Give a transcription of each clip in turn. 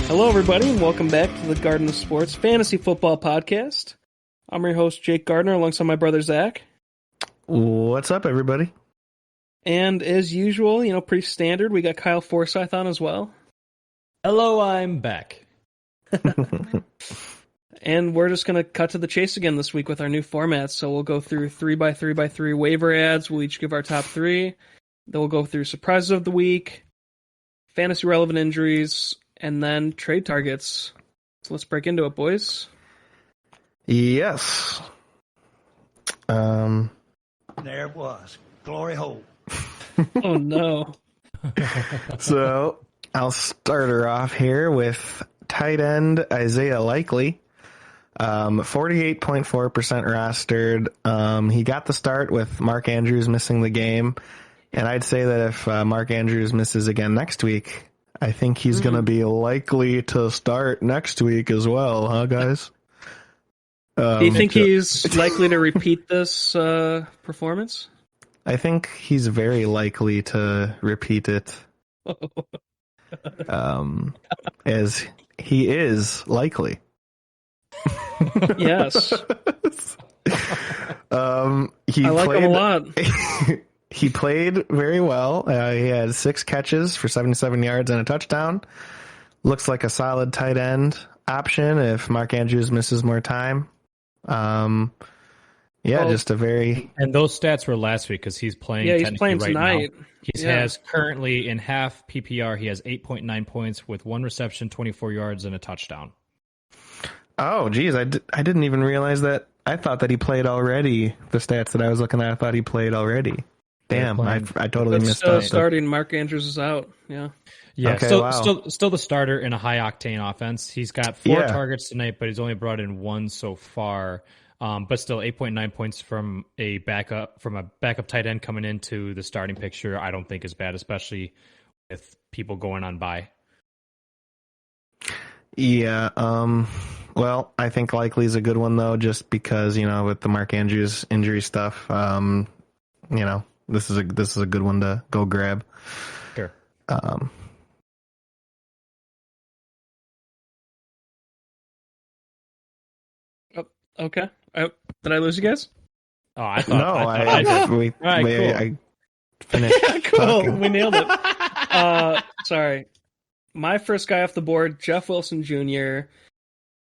Hello, everybody, and welcome back to the Garden of Sports Fantasy Football Podcast. I'm your host, Jake Gardner, alongside my brother, Zach. What's up, everybody? And as usual, pretty standard, we got Kyle Forsythe on as well. Hello, I'm back. And we're just going to cut to the chase again this week with our new format. So we'll go through 3x3x3 waiver ads. We'll each give our top three. Then we'll go through surprises of the week, fantasy relevant injuries, and then trade targets. So let's break into it, boys. Yes. There it was. Glory hole. Oh, no. So I'll start her off here with tight end Isaiah Likely. 48.4% rostered. He got the start with Mark Andrews missing the game. And I'd say that if Mark Andrews misses again next week, I think he's going to be likely to start next week as well, huh, guys? Do you think he's likely to repeat this performance? I think he's very likely to repeat it. As he is likely. Yes. He I like played, him a lot. He played very well. He had 6 catches for 77 yards and a touchdown. Looks like a solid tight end option if Mark Andrews misses more time. Just a very... And those stats were last week because he's playing. Yeah, he's playing right tonight. Now. He has currently in half PPR. He has 8.9 points with 1 reception, 24 yards, and a touchdown. Oh, geez, I didn't even realize that. I thought that he played already. The stats that I was looking at, I thought he played already. Damn, I totally missed that. Starting, Mark Andrews is out. Yeah. Yeah, okay, still the starter in a high octane offense. He's got 4 targets tonight, but he's only brought in 1 so far. But still 8.9 points from a backup tight end coming into the starting picture. I don't think is bad, especially with people going on bye. Yeah. Well, I think Likely's a good one though, just because with the Mark Andrews injury stuff, this is a good one to go grab. Sure. Okay. Did I lose you guys? Oh, I thought. No, I did. I finished. Cool. Talking. We nailed it. Sorry. My first guy off the board, Jeff Wilson Jr.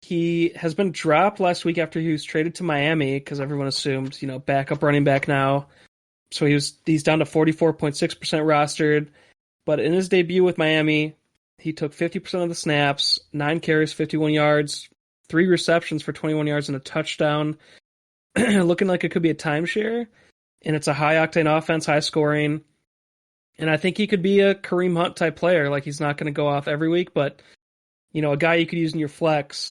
He has been dropped last week after he was traded to Miami because everyone assumed, backup running back now. So he's down to 44.6% rostered. But in his debut with Miami, he took 50% of the snaps, 9 carries, 51 yards, 3 receptions for 21 yards and a touchdown. Looking like it could be a timeshare. And it's a high-octane offense, high scoring. And I think he could be a Kareem Hunt type player. Like, he's not going to go off every week, but, a guy you could use in your flex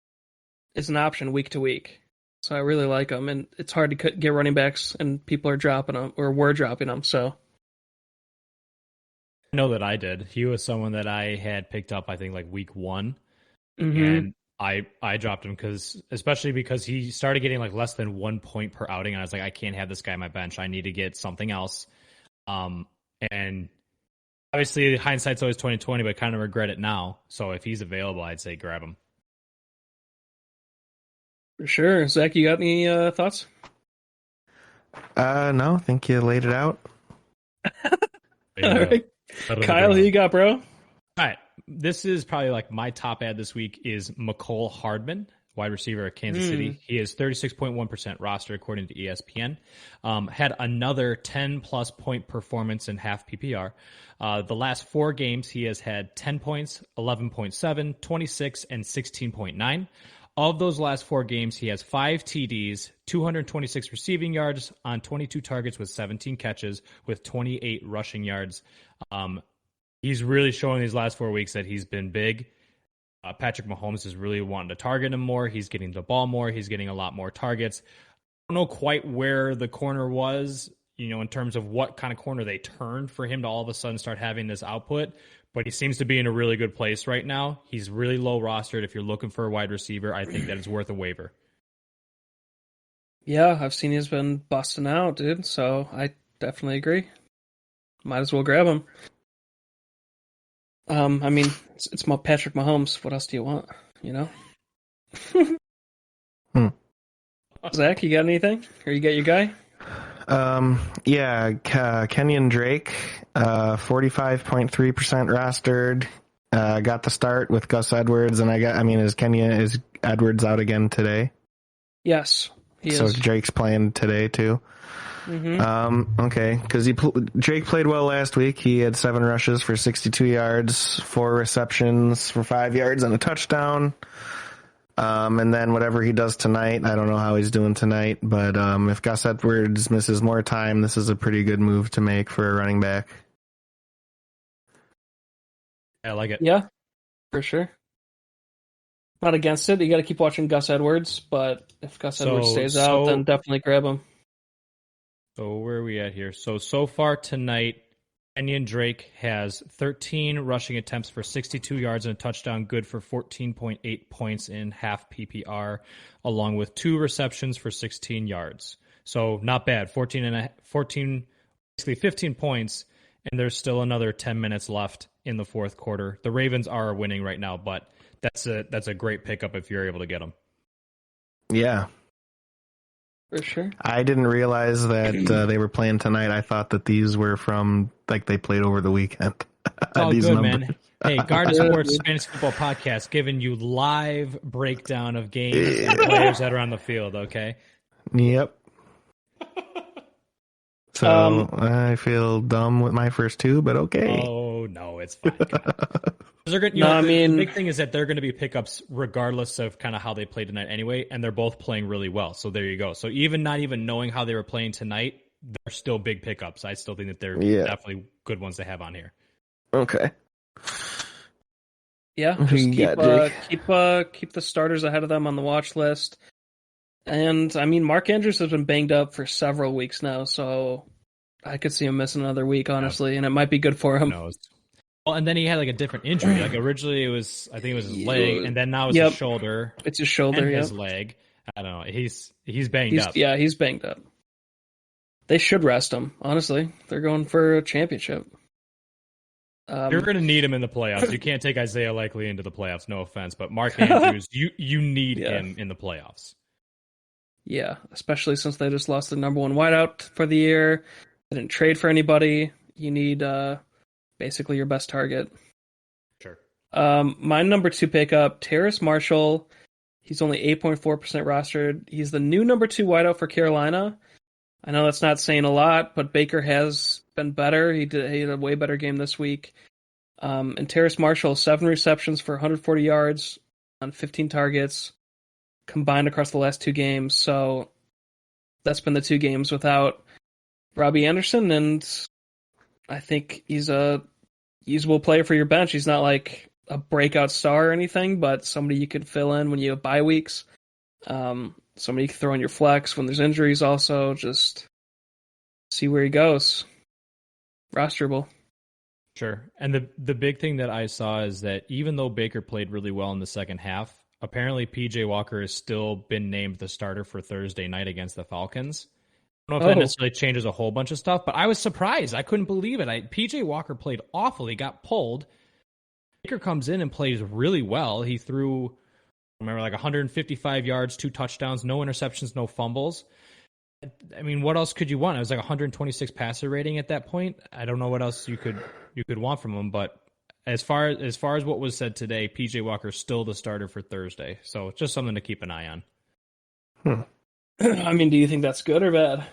is an option week to week. So I really like him. And it's hard to get running backs, and people are dropping them, or were dropping them, so. I know that I did. He was someone that I had picked up, I think, like week 1. Mm-hmm. And I dropped him especially because he started getting like less than 1 point per outing. And I was like, I can't have this guy on my bench. I need to get something else. And obviously hindsight's always 20/20, but I kind of regret it now. So if he's available, I'd say grab him. For sure. Zach, you got any thoughts? No, I think you laid it out. All right. Kyle, who you got, bro? All right. This is probably like my top ad this week is McCole Hardman, wide receiver at Kansas City. He is 36.1% roster according to ESPN. Had another 10-plus point performance in half PPR. The last 4 games, he has had 10 points, 11.7, 26, and 16.9. Of those last 4 games, he has 5 TDs, 226 receiving yards on 22 targets with 17 catches with 28 rushing yards. He's really showing these last 4 weeks that he's been big. Patrick Mahomes is really wanting to target him more. He's getting the ball more. He's getting a lot more targets. I don't know quite where the corner was, in terms of what kind of corner they turned for him to all of a sudden start having this output. But he seems to be in a really good place right now. He's really low rostered. If you're looking for a wide receiver, I think that it's worth a waiver. Yeah, I've seen he's been busting out, dude. So I definitely agree. Might as well grab him. I mean, it's my Patrick Mahomes. What else do you want? You know. Zach, you got anything? Or you got your guy? Yeah, Kenyon Drake, 45.3% rostered. Got the start with Gus Edwards, and is Edwards out again today? Yes, he So is. Drake's playing today too. Okay, because Drake played well last week. He had 7 rushes for 62 yards, 4 receptions for 5 yards and a touchdown. And then whatever he does tonight, I don't know how he's doing tonight, but if Gus Edwards misses more time, this is a pretty good move to make for a running back. I like it. Yeah, for sure. Not against it. You got to keep watching Gus Edwards, but if Gus Edwards stays out, then definitely grab him. So where are we at here? So far tonight, Kenyon Drake has 13 rushing attempts for 62 yards and a touchdown, good for 14.8 points in half PPR, along with 2 receptions for 16 yards. So not bad. 14, basically 15 points, and there's still another 10 minutes left in the fourth quarter. The Ravens are winning right now, but that's a great pickup if you're able to get them. Yeah. For sure. I didn't realize that they were playing tonight. I thought that these were from, like, they played over the weekend. It's all These good, numbers. man. Hey, Garden Sports Fantasy Football Podcast giving you live breakdown of games and players that are on the field, okay? Yep. So I feel dumb with my first 2, but okay. Oh, no, it's fine. They're good. The big thing is that they're going to be pickups regardless of kind of how they play tonight anyway, and they're both playing really well. So there you go. So even not even knowing how they were playing tonight, they're still big pickups. I still think that they're definitely good ones to have on here. Okay. Yeah, just keep the starters ahead of them on the watch list. And I mean, Mark Andrews has been banged up for several weeks now, so I could see him missing another week, honestly, and it might be good for him. Who knows? Well, and then he had like a different injury. Like originally I think it was his leg, and then now it's his shoulder. It's his shoulder, and his leg. I don't know. He's banged up. Yeah, he's banged up. They should rest him, honestly. They're going for a championship. You're going to need him in the playoffs. You can't take Isaiah Likely into the playoffs, no offense, but Mark Andrews, you need him in the playoffs. Yeah, especially since they just lost the number 1 wideout for the year. They didn't trade for anybody. You need basically your best target. Sure. My number 2 pickup, Terrace Marshall. He's only 8.4% rostered. He's the new number 2 wideout for Carolina. I know that's not saying a lot, but Baker has been better. He had a way better game this week. And Terrace Marshall, 7 receptions for 140 yards on 15 targets combined across the last 2 games. So that's been the 2 games without Robbie Anderson, and I think he's a usable player for your bench. He's not like a breakout star or anything, but somebody you could fill in when you have bye weeks. Somebody you can throw in your flex when there's injuries also. Just see where he goes. Rosterable. Sure. And the big thing that I saw is that even though Baker played really well in the second half, apparently PJ Walker has still been named the starter for Thursday night against the Falcons. I don't know if that necessarily changes a whole bunch of stuff, but I was surprised. I couldn't believe it. PJ Walker played awful. He got pulled. Baker comes in and plays really well. He threw, remember, like 155 yards, 2 touchdowns, no interceptions, no fumbles. I mean, what else could you want? It was like 126 passer rating at that point. I don't know what else you could want from him, but as far as what was said today, PJ Walker's still the starter for Thursday. So it's just something to keep an eye on. I mean, do you think that's good or bad?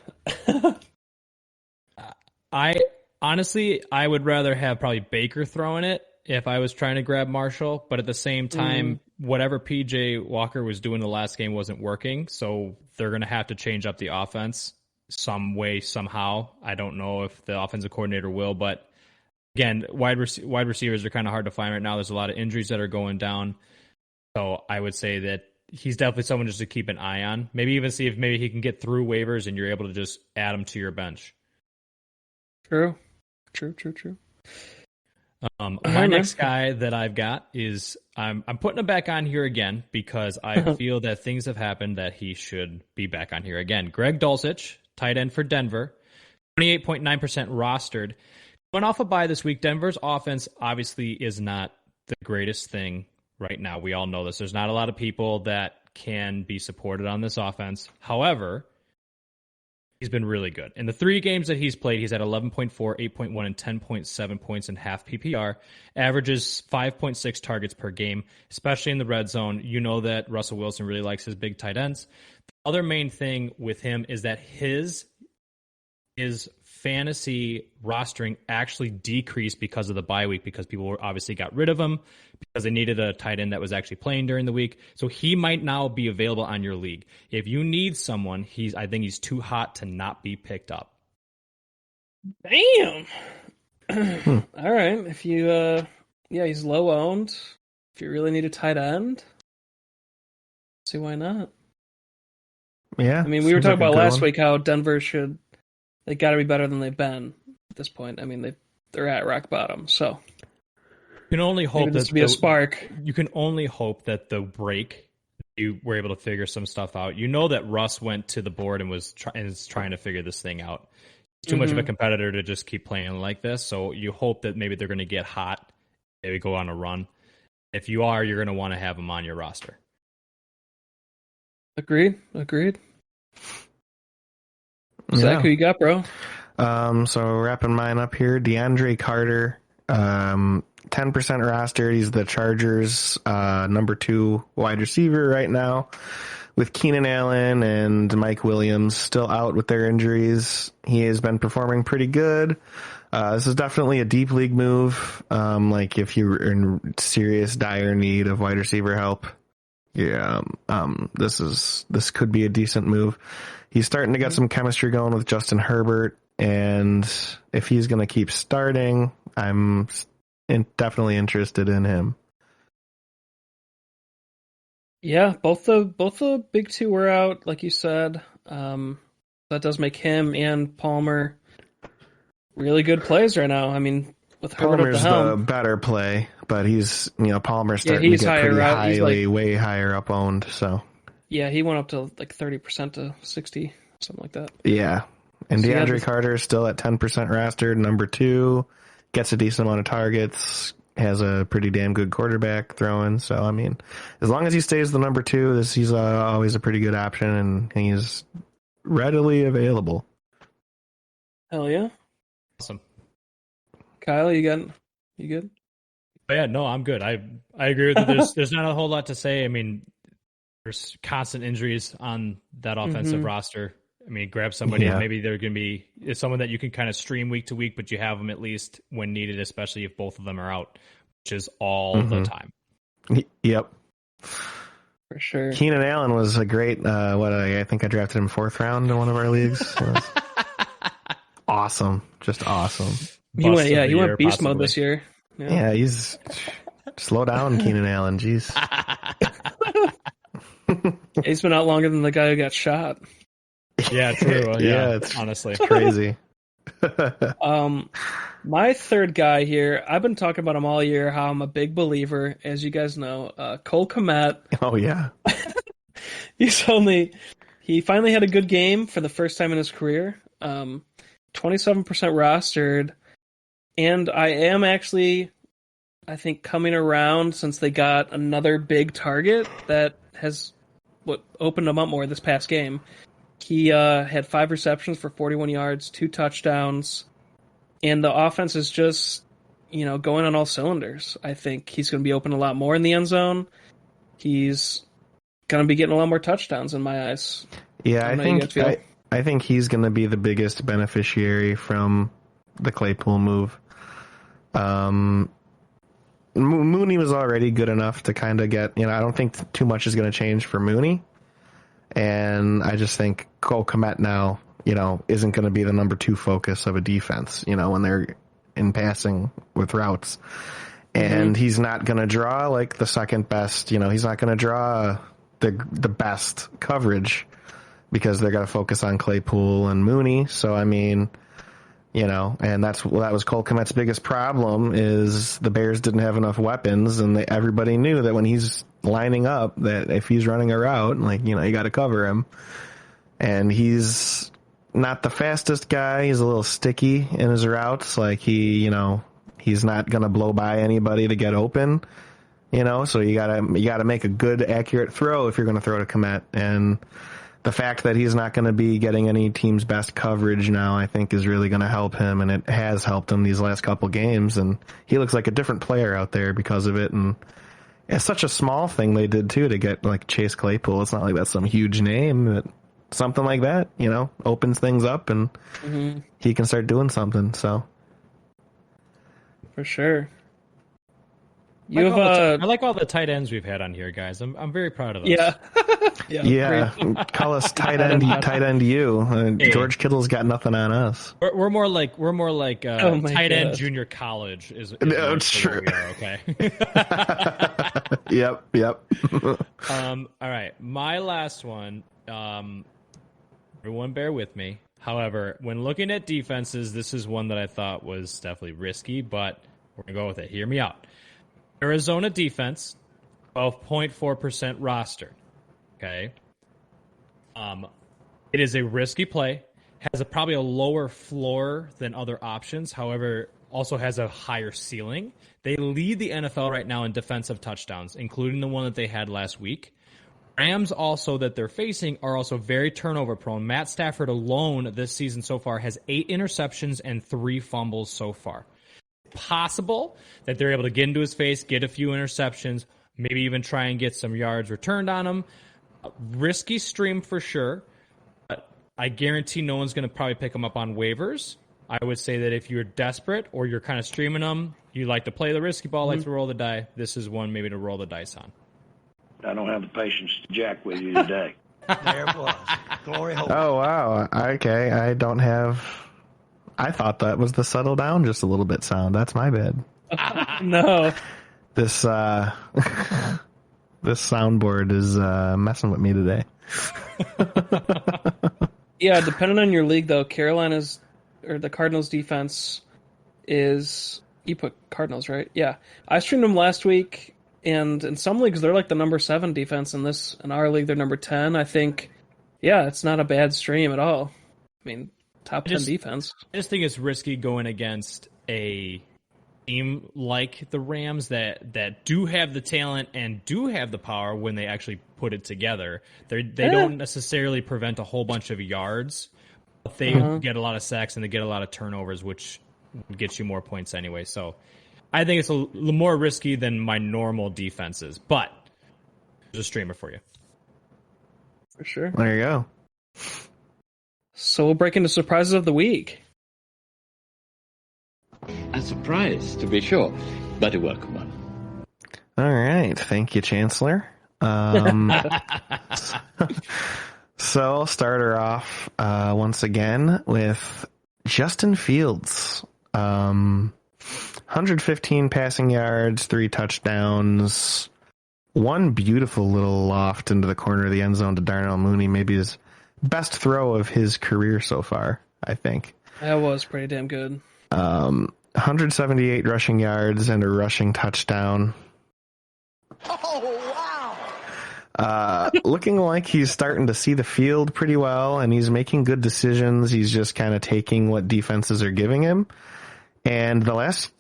I would rather have probably Baker throwing it if I was trying to grab Marshall, but at the same time, whatever PJ Walker was doing the last game wasn't working, so they're going to have to change up the offense some way, somehow. I don't know if the offensive coordinator will, but again, wide receivers are kind of hard to find right now. There's a lot of injuries that are going down, so I would say that he's definitely someone just to keep an eye on. Maybe even see if maybe he can get through waivers and you're able to just add him to your bench. True. My next guy that I've got is I'm putting him back on here again because I feel that things have happened that he should be back on here again. Greg Dulcich, tight end for Denver, 28.9% rostered. Went off a bye this week. Denver's offense obviously is not the greatest thing right now. We all know this. There's not a lot of people that can be supported on this offense. However, he's been really good. In the 3 games that he's played, he's at 11.4, 8.1, and 10.7 points in half PPR. Averages 5.6 targets per game, especially in the red zone. You know that Russell Wilson really likes his big tight ends. The other main thing with him is that his fantasy rostering actually decreased because of the bye week, because people obviously got rid of him because they needed a tight end that was actually playing during the week. So he might now be available on your league. If you need someone, I think he's too hot to not be picked up. Damn. All right. If you, he's low owned. If you really need a tight end, see why not? Yeah. I mean, we were talking about last week how Denver they got to be better than they've been at this point. I mean, they're at rock bottom. So you can only hope that be a spark. You can only hope that the break, you were able to figure some stuff out. You know that Russ went to the board and is trying to figure this thing out. He's too much of a competitor to just keep playing like this. So you hope that maybe they're going to get hot, maybe go on a run. If you are, you're going to want to have him on your roster. Agreed. Zach, who you got, bro? So wrapping mine up here, DeAndre Carter, 10% rostered. He's the Chargers' number 2 wide receiver right now, with Keenan Allen and Mike Williams still out with their injuries. He has been performing pretty good. This is definitely a deep league move. Like if you're in serious dire need of wide receiver help, this could be a decent move. He's starting to get some chemistry going with Justin Herbert, and if he's going to keep starting, I'm definitely interested in him. Yeah, both the big 2 were out, like you said. That does make him and Palmer really good plays right now. I mean, with Herbert Palmer's at the helm, the better play, but he's Palmer's starting to get pretty highly, way higher up owned. So yeah, he went up to like 30% to 60, something like that. Yeah, and DeAndre Carter is still at 10% rostered, number 2, gets a decent amount of targets, has a pretty damn good quarterback throwing. So I mean, as long as he stays the number 2, he's always a pretty good option, and he's readily available. Hell yeah! Awesome. Kyle, you good? Yeah, no, I'm good. I agree with you. There's not a whole lot to say. I mean, there's constant injuries on that offensive roster. I mean, grab somebody. Yeah. Maybe they're going to be someone that you can kind of stream week to week, but you have them at least when needed, especially if both of them are out, which is all the time. Yep. For sure. Keenan Allen was a great, I think I drafted him 4th round in one of our leagues. Awesome. Just awesome. He went beast mode this year. Yeah, he's slow down, Keenan Allen. Jeez. He's been out longer than the guy who got shot. Yeah, true. Yeah, it's honestly crazy. My third guy here, I've been talking about him all year, how I'm a big believer, as you guys know, Cole Kmet. Oh yeah. He finally had a good game for the first time in his career. 27% rostered, and I am actually, I think, coming around since they got another big target that has opened him up more this past game. He had 5 receptions for 41 yards, 2 touchdowns, and the offense is just, going on all cylinders. I think he's going to be open a lot more in the end zone. He's going to be getting a lot more touchdowns in my eyes. Yeah, I think he's going to be the biggest beneficiary from the Claypool move. Mooney was already good enough to kind of get, I don't think too much is going to change for Mooney. And I just think Cole Kmet now, isn't going to be the number 2 focus of a defense, when they're in passing with routes. And he's not going to draw like the second best, he's not going to draw the best coverage because they're going to focus on Claypool and Mooney. So, I mean, and that was Cole Kmet's biggest problem is the Bears didn't have enough weapons, and everybody knew that when he's lining up, that if he's running a route, you got to cover him. And he's not the fastest guy. He's a little sticky in his routes. Like he's not going to blow by anybody to get open, so you gotta make a good, accurate throw if you're going to throw to Kmet. And the fact that he's not going to be getting any team's best coverage now, I think, is really going to help him, and it has helped him these last couple games. And he looks like a different player out there because of it. And it's such a small thing they did too to get like Chase Claypool. It's not like that's some huge name, but something like that, opens things up, and he can start doing something. So for sure. I like all the tight ends we've had on here, guys. I'm very proud of us. Yeah. yeah. Call us tight end you. George Kittle's got nothing on us. We're more like tight end junior college is it's true. We are, okay. Yep. All right. My last one. Everyone bear with me. However, when looking at defenses, this is one that I thought was definitely risky, but we're going to go with it. Hear me out. Arizona defense, 12.4% roster. Okay. It is a risky play, has probably a lower floor than other options. However, also has a higher ceiling. They lead the NFL right now in defensive touchdowns, including the one that they had last week. Rams also that they're facing are also very turnover prone. Matt Stafford alone this season so far has 8 interceptions and 3 fumbles so far. Possible that they're able to get into his face, get a few interceptions, maybe even try and get some yards returned on him. Risky stream for sure, but I guarantee no one's going to probably pick him up on waivers. I would say that if you're desperate or you're kind of streaming them, you like to play the risky ball, like to roll the die, this is one maybe to roll the dice on. I don't have the patience to jack with you today. There it was. Glory hole. Oh, wow. Okay, I thought that was the settle down just a little bit sound. That's my bad. No. This this soundboard is messing with me today. Yeah, depending on your league, though, the Cardinals defense is... You put Cardinals, right? Yeah. I streamed them last week, and in some leagues, they're like the number 7 defense. In our league, they're number 10. I think, yeah, it's not a bad stream at all. I mean... Top 10 defense. I just think it's risky going against a team like the Rams that do have the talent and do have the power when they actually put it together. They don't necessarily prevent a whole bunch of yards, but they get a lot of sacks and they get a lot of turnovers, which gets you more points anyway. So I think it's a little more risky than my normal defenses, but there's a streamer for you. For sure. There you go. So we'll break into surprises of the week. A surprise, to be sure, but a welcome one. All right. Thank you, Chancellor. So I'll start her off once again with Justin Fields. 115 passing yards, 3 touchdowns, one beautiful little loft into the corner of the end zone to Darnell Mooney, maybe his best throw of his career so far, I think. That was pretty damn good. 178 rushing yards and a rushing touchdown. Oh, wow. Looking like he's starting to see the field pretty well, and he's making good decisions. He's just kind of taking what defenses are giving him. And the last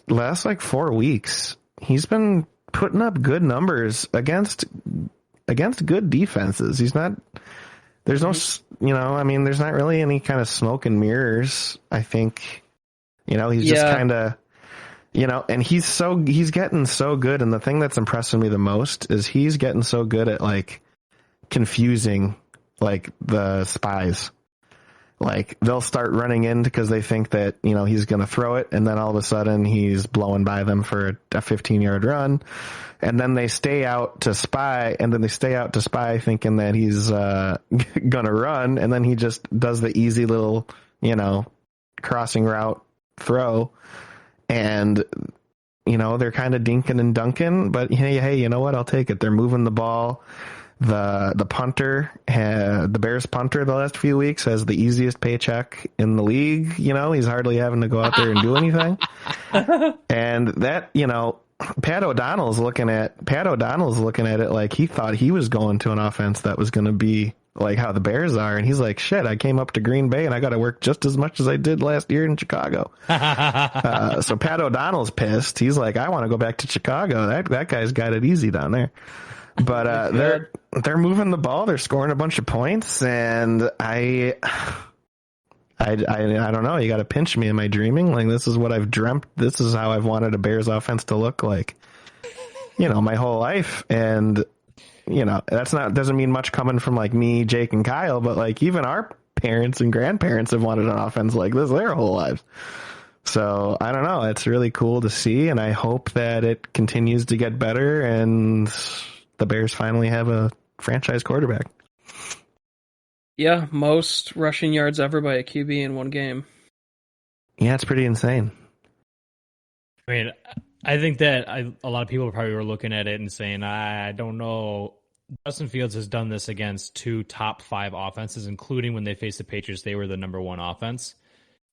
like 4 weeks, he's been putting up good numbers against good defenses. He's not... There's no, there's not really any kind of smoke and mirrors. I think, he's just kind of, and he's getting so good. And the thing that's impressing me the most is he's getting so good at like confusing like the spies. Like they'll start running in because they think that, he's going to throw it. And then all of a sudden he's blowing by them for a 15-yard run. And then they stay out to spy, thinking that he's gonna run, and then he just does the easy little, crossing route throw, and they're kind of dinking and dunking, but hey, you know what? I'll take it. They're moving the ball. The punter, the Bears punter, the last few weeks has the easiest paycheck in the league. He's hardly having to go out there and do anything, and that Pat O'Donnell's looking at it like he thought he was going to an offense that was going to be like how the Bears are. And he's like, shit, I came up to Green Bay and I got to work just as much as I did last year in Chicago. So Pat O'Donnell's pissed. He's like, I want to go back to Chicago. That guy's got it easy down there. But they're moving the ball. They're scoring a bunch of points. And I don't know. You got to pinch me. Am I dreaming? Like, this is what I've dreamt. This is how I've wanted a Bears offense to look like, my whole life. And, doesn't mean much coming from like me, Jake, and Kyle, but like even our parents and grandparents have wanted an offense like this their whole lives. So I don't know. It's really cool to see. And I hope that it continues to get better and the Bears finally have a franchise quarterback. Yeah, most rushing yards ever by a QB in one game. Yeah, it's pretty insane. I mean, I think that a lot of people probably were looking at it and saying, I don't know. Justin Fields has done this against 2 top 5 offenses, including when they faced the Patriots. They were the number 1 offense.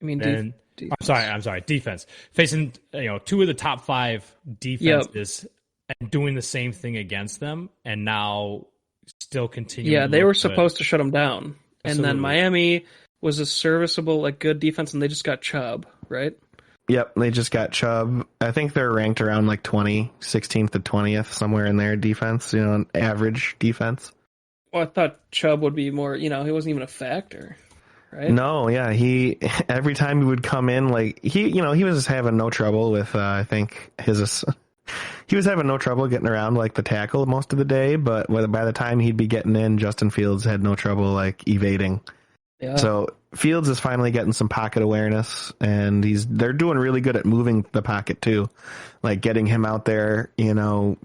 I mean, defense. I'm sorry, defense. Facing 2 of the top 5 defenses and doing the same thing against them, and now still continuing. Yeah, they were supposed to shut them down. And then Miami was a serviceable, like, good defense, and they just got Chubb, right? Yep, they just got Chubb. I think they're ranked around like 16th to 20th, somewhere in there, defense, an average defense. Well, I thought Chubb would be more, he wasn't even a factor, right? No, yeah, every time he would come in, like, he was having no trouble with, I think, he was having no trouble getting around, like, the tackle most of the day, but by the time he'd be getting in, Justin Fields had no trouble, like, evading. Yeah. So Fields is finally getting some pocket awareness, and they're doing really good at moving the pocket too, like getting him out there,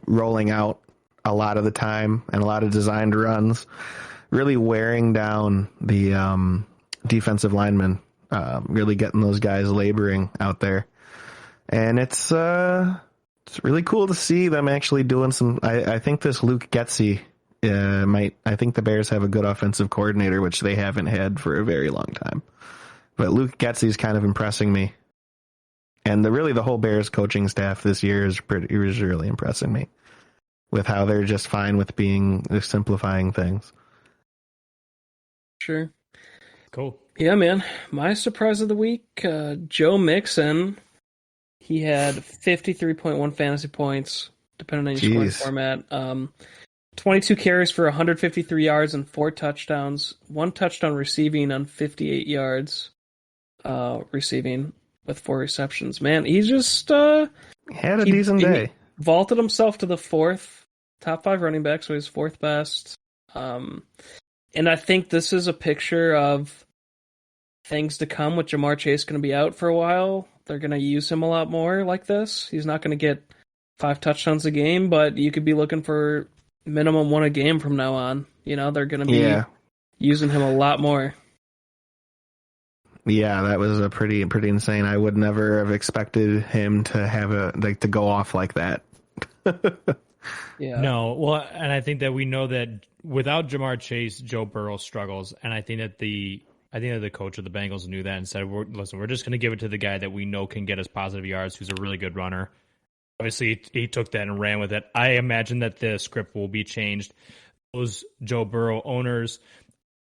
rolling out a lot of the time and a lot of designed runs, really wearing down the defensive linemen, really getting those guys laboring out there, and it's really cool to see them actually doing some. I think this Luke Getsy. I think the Bears have a good offensive coordinator, which they haven't had for a very long time. But Luke Getsy's kind of impressing me. And the whole Bears coaching staff this year is really impressing me with how they're just fine with they're simplifying things. Sure. Cool. Yeah, man. My surprise of the week, Joe Mixon. He had 53.1 fantasy points, depending on your scoring format. 22 carries for 153 yards and 4 touchdowns. 1 touchdown receiving on 58 yards receiving with 4 receptions. Man, he just had a decent day. He vaulted himself to the 4th top 5 running back, so he's 4th best. And I think this is a picture of things to come with Jamar Chase going to be out for a while. They're going to use him a lot more like this. He's not going to get 5 touchdowns a game, but you could be looking for minimum 1 a game from now on. They're going to be using him a lot more. Yeah, that was a pretty insane. I would never have expected him to have to go off like that. Yeah. No, well, and I think that we know that without Jamar Chase, Joe Burrow struggles, and I think that the coach of the Bengals knew that and said, "Listen, we're just going to give it to the guy that we know can get us positive yards, who's a really good runner." Obviously, he took that and ran with it. I imagine that the script will be changed. Those Joe Burrow owners,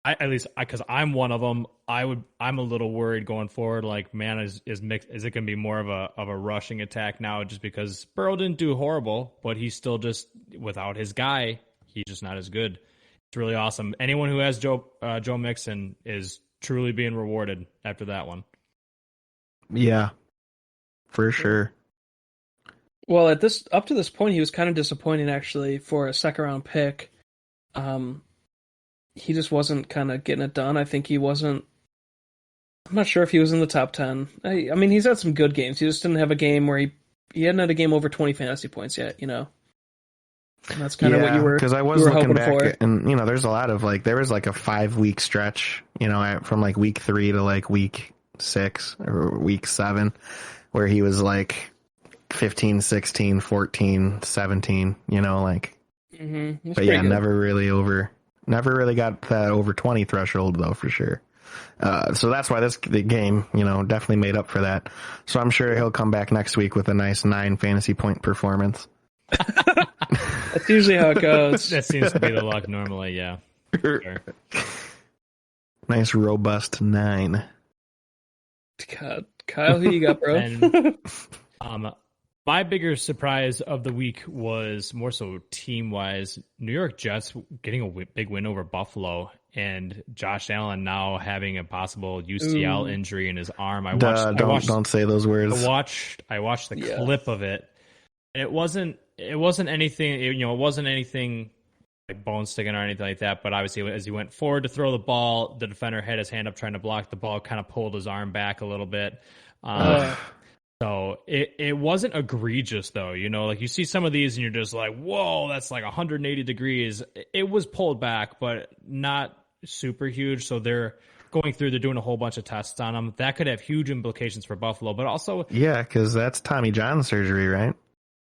because I'm one of them, I'm a little worried going forward. Like, man, is it going to be more of a rushing attack now? Just because Burrow didn't do horrible, but he's still just without his guy, he's just not as good. It's really awesome. Anyone who has Joe Mixon is truly being rewarded after that one. Yeah, for sure. Well, up to this point, he was kind of disappointing actually for a 2nd round pick. He just wasn't kind of getting it done. I think he wasn't. I'm not sure if he was in the top 10. I mean, he's had some good games. He just didn't have a game where he hadn't had a game over 20 fantasy points yet. And that's kind of what you were. Because I was looking back, and there's a lot of there was like a 5-week stretch, from like week 3 to like week 6 or week 7, where he was like 15, 16, 14, 17, Mm-hmm. But yeah, never really got that over 20 threshold though, for sure. So that's why the game, definitely made up for that. So I'm sure he'll come back next week with a nice 9 fantasy point performance. That's usually how it goes. That seems to be the luck normally, yeah. Sure. Nice robust 9. God, Kyle, who you got, bro? And, my bigger surprise of the week was more so team-wise. New York Jets getting a big win over Buffalo, and Josh Allen now having a possible UCL injury in his arm. Don't say those words. I watched the clip of it, and it wasn't anything. It wasn't anything like bone sticking or anything like that. But obviously, as he went forward to throw the ball, the defender had his hand up trying to block the ball, kind of pulled his arm back a little bit. So it wasn't egregious though, like you see some of these and you're just like, whoa, that's like 180 degrees. It was pulled back, but not super huge. So they're doing a whole bunch of tests on him. That could have huge implications for Buffalo, but also. Yeah, because that's Tommy John surgery, right?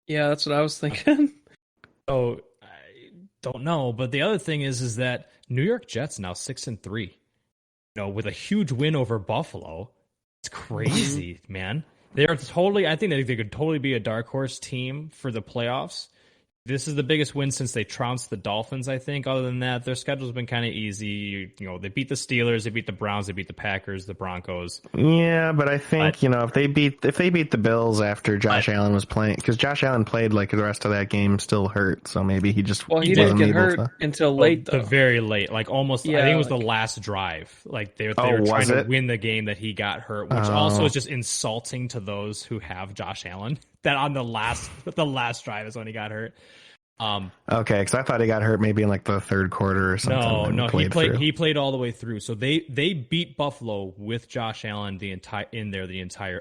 Yeah, that's what I was thinking. So I don't know. But the other thing is that New York Jets now 6-3, with a huge win over Buffalo. It's crazy, man. I think they could totally be a dark horse team for the playoffs. This is the biggest win since they trounced the Dolphins, I think. Other than that, their schedule's been kind of easy. They beat the Steelers, they beat the Browns, they beat the Packers, the Broncos. Yeah, but I think, if they beat the Bills after Josh Allen was playing, because Josh Allen played like the rest of that game still hurt, so maybe he just he didn't get hurt until late, though. Very late, like almost. Yeah, I think it was the last drive. Like they were trying to win the game that he got hurt, which also is just insulting to those who have Josh Allen. That on the last drive is when he got hurt. Okay, because I thought he got hurt maybe in like the third quarter or something. No, he played all the way through. So they beat Buffalo with Josh Allen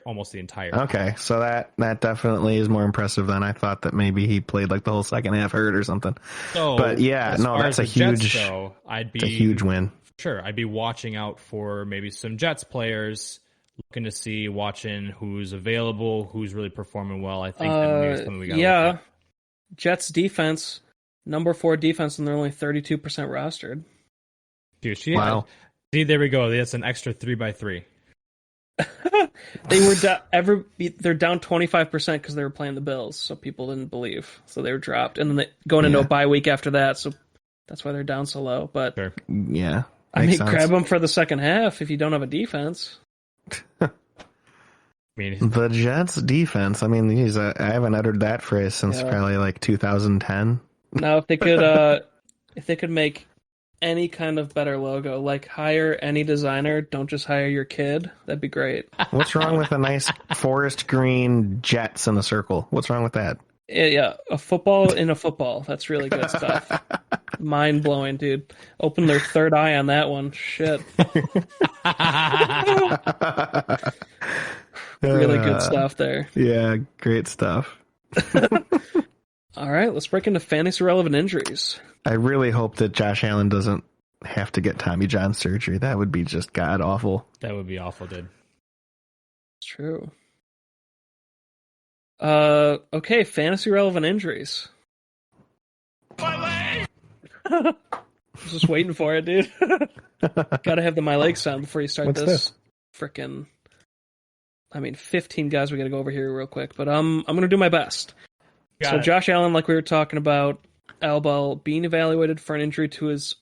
almost the entire. Okay, so that definitely is more impressive than I thought. That maybe he played like the whole second half hurt or something. So, but yeah, no, that's a huge, a huge win. Sure, I'd be watching out for maybe some Jets players. Looking to see, watching who's available, who's really performing well. I think that maybe something we got. Yeah, Jets defense, number 4 defense, and they're only 32% rostered. Dude, wow. See, there we go. That's an extra 3x3. They're down 25% because they were playing the Bills, so people didn't believe, so they were dropped, and then going into a bye week after that, so that's why they're down so low. But sure. Yeah, grab them for the second half if you don't have a defense. The Jets defense. I haven't uttered that phrase since probably like 2010. Now, if they could make any kind of better logo, like hire any designer, don't just hire your kid. That'd be great. What's wrong with a nice forest green Jets in a circle? What's wrong with that? Yeah, a football in a football. That's really good stuff. Mind blowing, dude. Open their third eye on that one. Shit. Really good stuff there. Yeah, great stuff. All right, let's break into fantasy relevant injuries. I really hope that Josh Allen doesn't have to get Tommy John surgery. That would be just god awful. That would be awful, dude. It's true. Okay, fantasy relevant injuries. My leg! I was just waiting for it, dude. Gotta have the my leg sound before you start this. Frickin'. 15 guys we gotta go over here real quick, but I'm gonna do my best. Josh Allen, like we were talking about, elbow being evaluated for an injury to his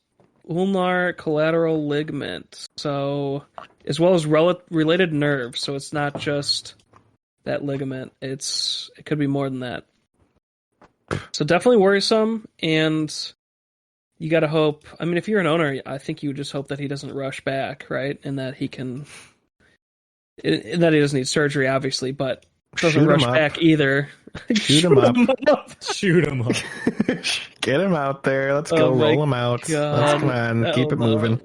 ulnar collateral ligament, so as well as related nerves. So it's not just that ligament; it could be more than that. So definitely worrisome, and you got to hope. If you're an owner, I think you would just hope that he doesn't rush back, right, and that he can. That he doesn't need surgery, obviously, but doesn't rush back either. Shoot him up. Shoot him up. Get him out there. Let's go. Roll him out. Come on. Keep it moving.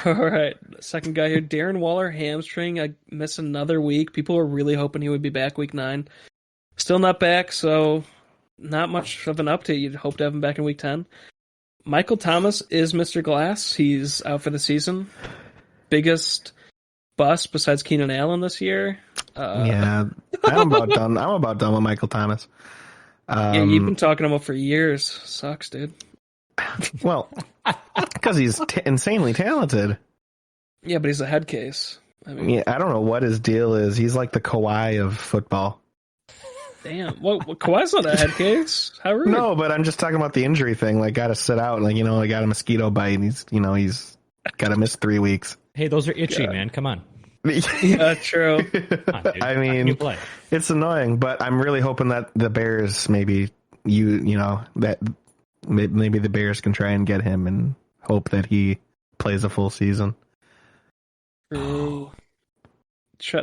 All right. Second guy here, Darren Waller, hamstring. I miss another week. People were really hoping he would be back week 9. Still not back, so not much of an update. You'd hope to have him back in week 10. Michael Thomas is Mr. Glass. He's out for the season. Biggest bust besides Keenan Allen this year. Yeah, I'm about done. I'm about done with Michael Thomas. Yeah, you've been talking about for years. Sucks, dude. Well, because he's insanely talented. Yeah, but he's a head case. I don't know what his deal is. He's like the Kawhi of football. Damn. What Kawhi's not a head case? How rude. No, but I'm just talking about the injury thing. Like, got to sit out. Like, I got a mosquito bite, and he's got to miss 3 weeks. Hey, those are itchy, man. Come on. Yeah, true. Come on, dude. I mean, it's annoying, but I'm really hoping that the Bears maybe that maybe the Bears can try and get him and hope that he plays a full season. True.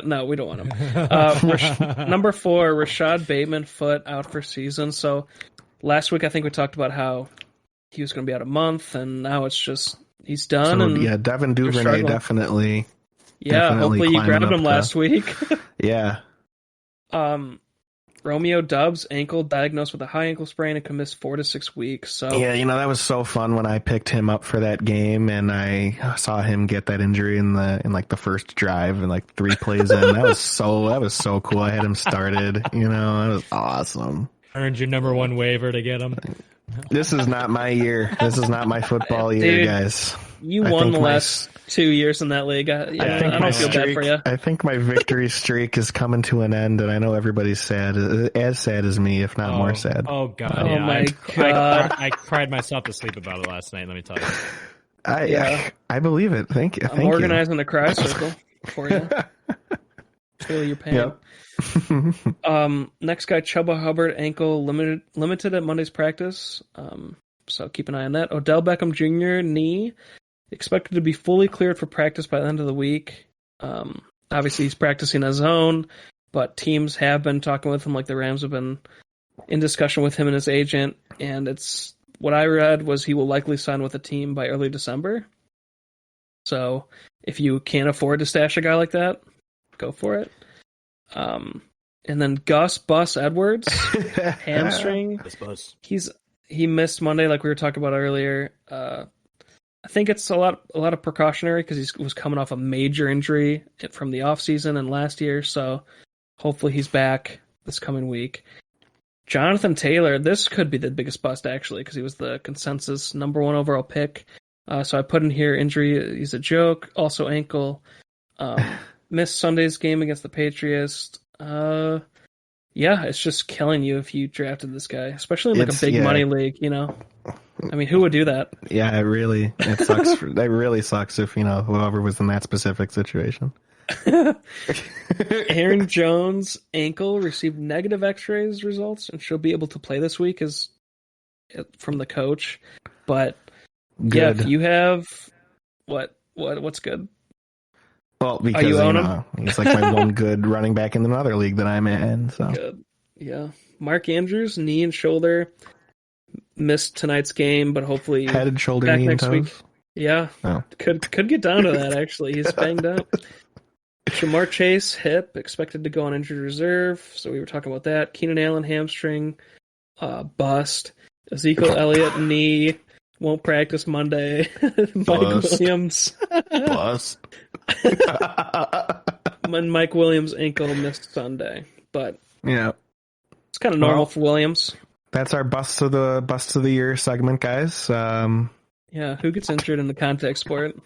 No, we don't want him. Number 4, Rashad Bateman, foot out for season. So last week I think we talked about how he was going to be out a month, and now it's just he's done. So, and yeah, Devin Duvernay definitely. Yeah, hopefully you grabbed him last week. Yeah. Romeo Doubs, ankle, diagnosed with a high ankle sprain and can miss 4 to 6 weeks. So yeah, that was so fun when I picked him up for that game, and I saw him get that injury in the first drive and like 3 plays in. That was so cool. I had him started. It was awesome. Earned your number 1 waiver to get him. This is not my year. This is not my football year, guys. You won the last 2 years in that league. I don't feel bad for you. I think my victory streak is coming to an end, and I know everybody's sad, as sad as me, if not more sad. Oh, God. Oh, yeah. my God. I cried myself to sleep about it last night, let me tell you. I believe it. Thank you. I'm organizing a cry circle for you. Feel your pain. Yep. Next guy, Chubba Hubbard, ankle, limited at Monday's practice. So keep an eye on that. Odell Beckham Jr., knee, expected to be fully cleared for practice by the end of the week. Obviously, he's practicing his own, but teams have been talking with him, like the Rams have been in discussion with him and his agent, and it's what I read was he will likely sign with a team by early December. So if you can't afford to stash a guy like that, go for it. And then Gus Bus Edwards, hamstring. He missed Monday, like we were talking about earlier. I think it's a lot of precautionary because he was coming off a major injury from the offseason and last year. So hopefully he's back this coming week. Jonathan Taylor, this could be the biggest bust actually because he was the consensus number 1 overall pick. So I put in here injury. He's a joke. Also ankle. Missed Sunday's game against the Patriots. Yeah, it's just killing you if you drafted this guy, especially in like a big money league, I mean, who would do that? Yeah, it sucks. It really sucks if, whoever was in that specific situation. Aaron Jones' ankle received negative x-rays results and she'll be able to play this week from the coach. But good. Yeah, if you have what's good? Well, because he's like my one good running back in another league that I'm in. So good. Yeah. Mark Andrews, knee and shoulder, missed tonight's game, but hopefully head, shoulder, back knee, next and toes. week. Yeah. Oh. Could get down to that actually. He's banged up. Jamar Chase, hip, expected to go on injured reserve. So we were talking about that. Keenan Allen, hamstring, bust. Ezekiel Elliott, knee, won't practice Monday. Mike Williams. Bust. Mike Williams' ankle missed Sunday. But yeah, it's kind of normal for Williams. That's our bust of the year segment, guys. Yeah, who gets injured in the contact sport?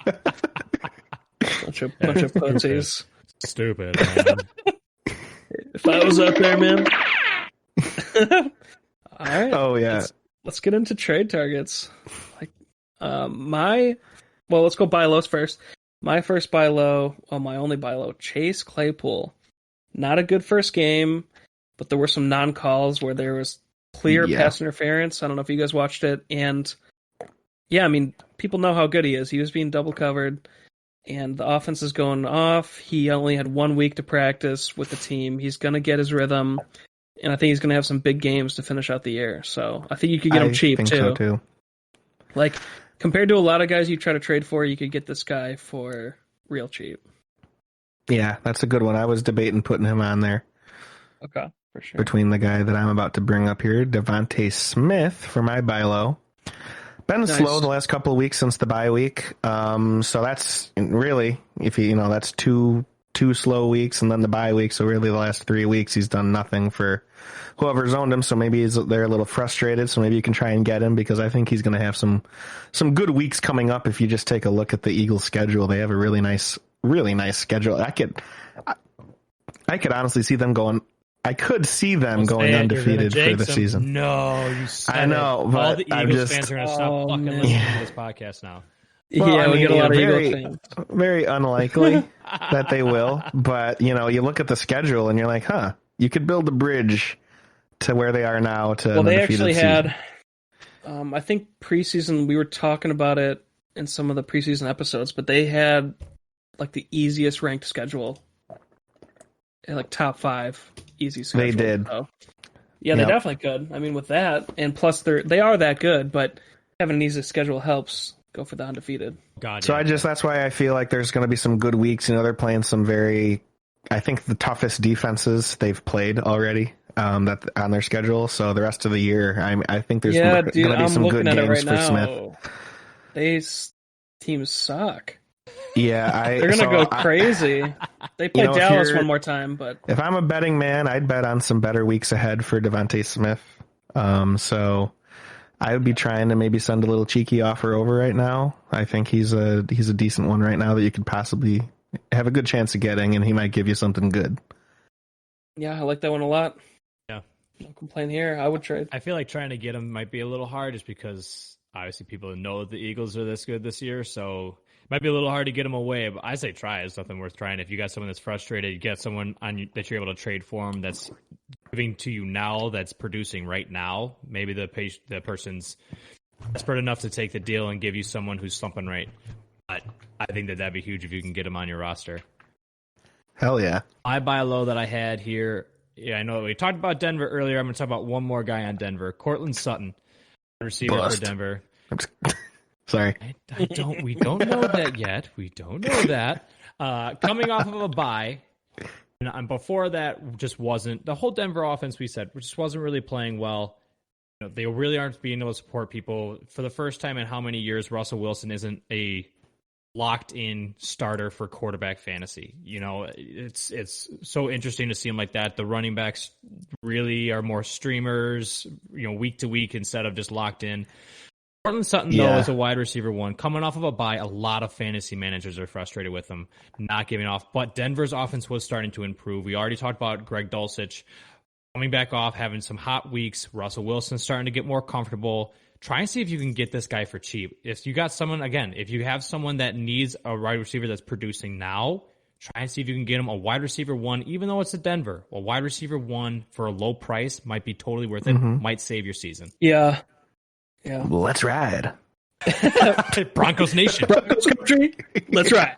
bunch of pussies. Stupid, man. If I was up there, man. All right. Oh yeah. Let's get into trade targets. Let's go buy lows first. My first buy low, my only buy low, Chase Claypool. Not a good first game, but there were some non-calls where there was clear pass interference. I don't know if you guys watched it. And yeah, I mean, people know how good he is. He was being double covered and the offense is going off. He only had 1 week to practice with the team. He's going to get his rhythm. And I think he's going to have some big games to finish out the year. So I think you could get him cheap, too. So too. Like, compared to a lot of guys you try to trade for, you could get this guy for real cheap. Yeah, that's a good one. I was debating putting him on there. Okay, for sure. Between the guy that I'm about to bring up here, Devontae Smith, for my buy low. Been slow the last couple of weeks since the bye week. So that's really, that's two slow weeks and then the bye week. So really the last 3 weeks he's done nothing for whoever's owned him. So maybe they're a little frustrated. So maybe you can try and get him because I think he's going to have some good weeks coming up. If you just take a look at the Eagles schedule, they have a really nice schedule. I could honestly see them going I could see them Don't going say it, you're undefeated gonna for the jinx 'em. season. No, you said I know, it. but All the I'm Eagles just- fans are going to stop fucking listening to this podcast now. Well, yeah, I we mean, get a lot of very, Eagles fans. very unlikely that they will. But you look at the schedule and you're like, huh, you could build a bridge to where they are now to Well, an they undefeated actually season. had, I think preseason, we were talking about it in some of the preseason episodes, but they had like the easiest ranked schedule. Like top 5 easy schedule. They did. So, yeah, they Yep. definitely could. I mean, with that, and plus they are that good, but having an easy schedule helps go for the undefeated. God, So yeah. that's why I feel like there's going to be some good weeks. They're playing some I think the toughest defenses they've played already that on their schedule. So the rest of the year, I think there's going to be I'm some looking good at it games right for Smith. now. Teams suck. Yeah, They're gonna go crazy. They play Dallas one more time, but if I'm a betting man, I'd bet on some better weeks ahead for Devontae Smith. So I would be trying to maybe send a little cheeky offer over right now. I think he's a decent one right now that you could possibly have a good chance of getting, and he might give you something good. yeah, I like that one a lot. Yeah. No complaint here. I would trade. I feel like trying to get him might be a little hard just because obviously people know that the Eagles are this good this year, so it might be a little hard to get him away, but I say try. It's something worth trying. If you got someone that's frustrated, you get someone that you're able to trade for him that's giving to you now, that's producing right now. Maybe the person's desperate enough to take the deal and give you someone who's slumping right. But I think that'd be huge if you can get him on your roster. Hell yeah. My buy low that I had here, yeah, I know we talked about Denver earlier. I'm going to talk about one more guy on Denver, Cortland Sutton, receiver Bust. for Denver. Sorry. We don't know that yet. We don't know that. Coming off of a bye, and before that, just wasn't the whole Denver offense. We said just wasn't really playing well. They really aren't being able to support people for the first time in how many years. Russell Wilson isn't a locked-in starter for quarterback fantasy. It's so interesting to see him like that. The running backs really are more streamers, week to week instead of just locked in. Cortland Sutton, though, is a wide receiver one. Coming off of a bye, a lot of fantasy managers are frustrated with him not giving off. But Denver's offense was starting to improve. We already talked about Greg Dulcich coming back off, having some hot weeks. Russell Wilson starting to get more comfortable. Try and see if you can get this guy for cheap. If you got someone, again, if you have someone that needs a wide receiver that's producing now, try and see if you can get him a wide receiver one, even though it's a Denver. A wide receiver one for a low price might be totally worth it, might save your season. Yeah. Let's ride. Broncos Nation. Broncos country. Let's ride.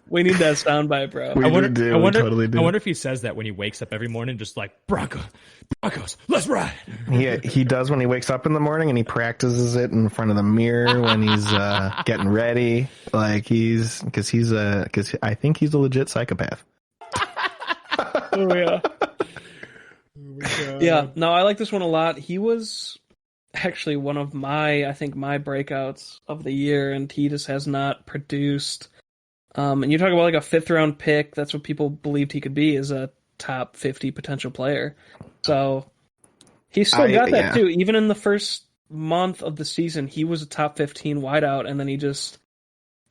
We need that soundbite, bro. We totally do. I wonder if he says that when he wakes up every morning, just like Broncos, let's ride. He does when he wakes up in the morning, and he practices it in front of the mirror when he's getting ready. Like because I think he's a legit psychopath. Oh yeah. Yeah, no, I like this one a lot. He was actually one of my breakouts of the year, and he just has not produced. And you talk about like a 5th round pick. That's what people believed he could be, as a top 50 potential player. So he still got that too. Even in the first month of the season, he was a top 15 wideout, and then